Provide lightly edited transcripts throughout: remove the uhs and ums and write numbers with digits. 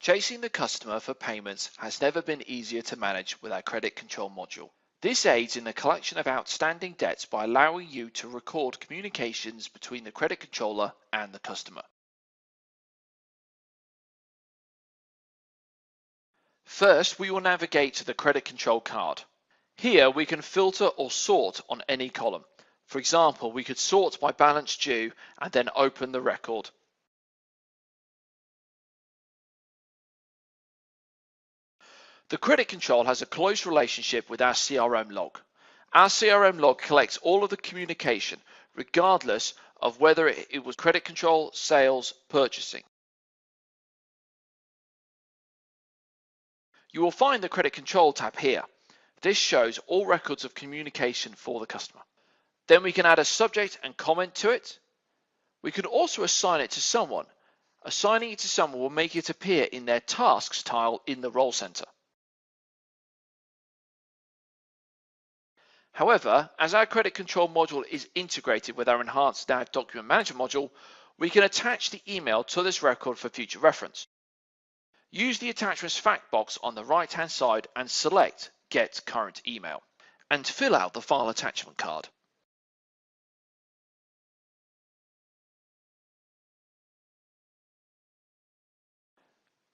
Chasing the customer for payments has never been easier to manage with our credit control module. This aids in the collection of outstanding debts by allowing you to record communications between the credit controller and the customer. First, we will navigate to the credit control card. Here we can filter or sort on any column. For example, we could sort by balance due and then open the record. The credit control has a close relationship with our CRM log. Our CRM log collects all of the communication, regardless of whether it was credit control, sales, purchasing. You will find the credit control tab here. This shows all records of communication for the customer. Then we can add a subject and comment to it. We can also assign it to someone. Assigning it to someone will make it appear in their tasks tile in the role center. However, as our credit control module is integrated with our enhanced NAV document management module, we can attach the email to this record for future reference. Use the attachments fact box on the right hand side and select Get Current Email and fill out the file attachment card.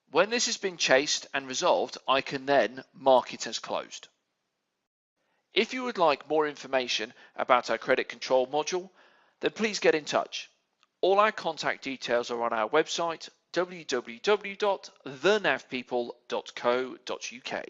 When this has been chased and resolved, I can then mark it as closed. If you would like more information about our credit control module, then please get in touch. All our contact details are on our website www.thenavpeople.co.uk.